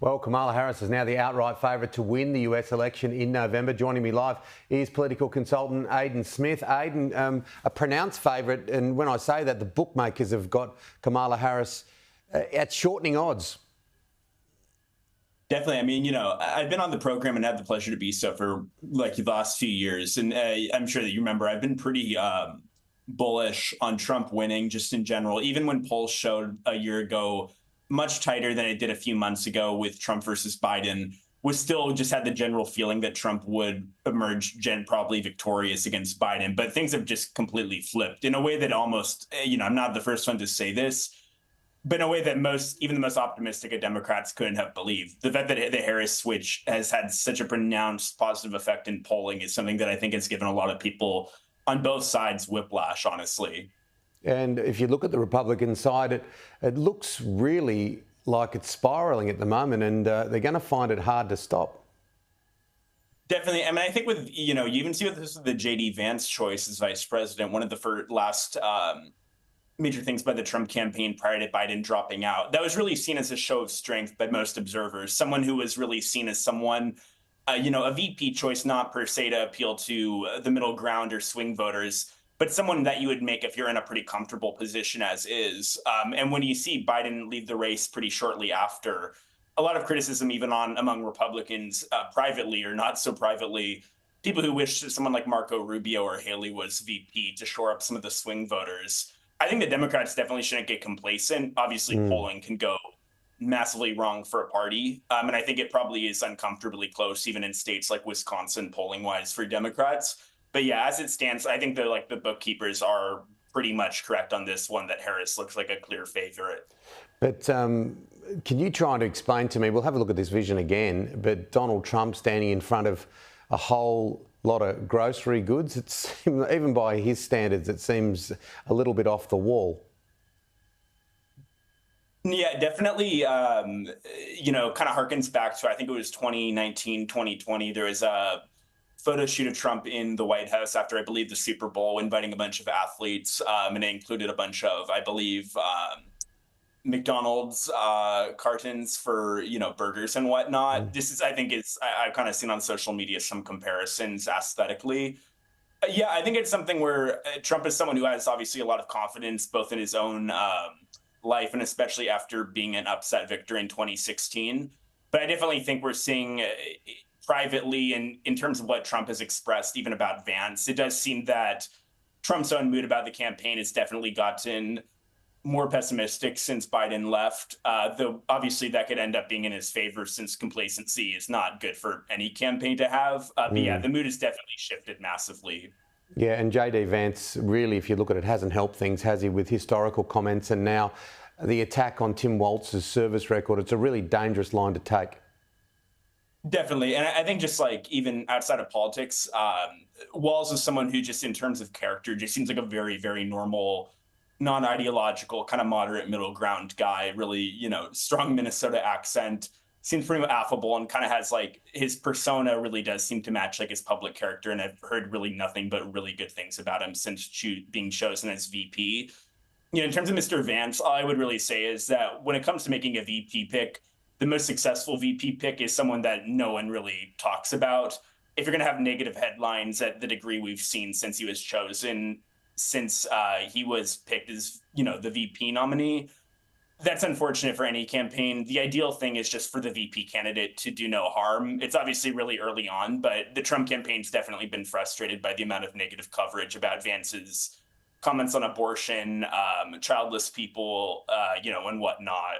Well, Kamala Harris is now the outright favourite to win the US election in November. Joining me live is political consultant Aidan Smith. Aidan, a pronounced favourite, and when I say that, the bookmakers have got Kamala Harris at shortening odds. Definitely. I mean, I've been on the program and had the pleasure to be so for like the last few years. And I'm sure that you remember I've been pretty bullish on Trump winning just in general, even when polls showed a year ago much tighter than it did a few months ago with Trump versus Biden, was still just had the general feeling that Trump would emerge probably victorious against Biden. But things have just completely flipped in a way that almost, I'm not the first one to say this, but in a way that even the most optimistic of Democrats couldn't have believed. The fact that the Harris switch has had such a pronounced positive effect in polling is something that I think has given a lot of people on both sides whiplash, honestly. And if you look at the Republican side, it looks really like it's spiralling at the moment, and they're going to find it hard to stop. Definitely. I mean, I think you even see with this with the JD Vance choice as vice president, one of the last major things by the Trump campaign prior to Biden dropping out. That was really seen as a show of strength by most observers. Someone who was really seen as someone, a VP choice, not per se to appeal to the middle ground or swing voters, but someone that you would make if you're in a pretty comfortable position as is. And when you see Biden leave the race pretty shortly after, a lot of criticism even among Republicans privately or not so privately, people who wish someone like Marco Rubio or Haley was VP to shore up some of the swing voters. I think the Democrats definitely shouldn't get complacent. Obviously, polling can go massively wrong for a party. And I think it probably is uncomfortably close, even in states like Wisconsin, polling-wise for Democrats. But yeah, as it stands, I think the bookkeepers are pretty much correct on this one, that Harris looks like a clear favorite. But can you try to explain to me, we'll have a look at this vision again, but Donald Trump standing in front of a whole lot of grocery goods, even by his standards, it seems a little bit off the wall. Yeah, definitely, kind of harkens back to, I think it was 2019, 2020. There was a photo shoot of Trump in the White House after, I believe, the Super Bowl, inviting a bunch of athletes, and it included a bunch of, I believe, McDonald's cartons for burgers and whatnot. This is, I think, I've kind of seen on social media some comparisons aesthetically. Yeah, I think it's something where Trump is someone who has obviously a lot of confidence both in his own life and especially after being an upset victor in 2016. But I definitely think we're seeing privately, and in terms of what Trump has expressed even about Vance, it does seem that Trump's own mood about the campaign has definitely gotten more pessimistic since Biden left, though obviously that could end up being in his favor since complacency is not good for any campaign to have. But yeah, the mood has definitely shifted massively. Yeah, and JD Vance, really, if you look at it, hasn't helped things, has he, with historical comments and now the attack on Tim Walz's service record? It's a really dangerous line to take. Definitely. And I think just like even outside of politics, Walz is someone who just in terms of character just seems like a very, very normal, non-ideological, kind of moderate middle ground guy, really, strong Minnesota accent, seems pretty affable and kind of has like his persona really does seem to match like his public character. And I've heard really nothing but really good things about him since being chosen as VP. In terms of Mr. Vance, all I would really say is that when it comes to making a VP pick, the most successful VP pick is someone that no one really talks about. If you're going to have negative headlines at the degree we've seen since he was chosen, since he was picked as, the VP nominee, that's unfortunate for any campaign. The ideal thing is just for the VP candidate to do no harm. It's obviously really early on, but the Trump campaign's definitely been frustrated by the amount of negative coverage about Vance's comments on abortion, childless people, and whatnot.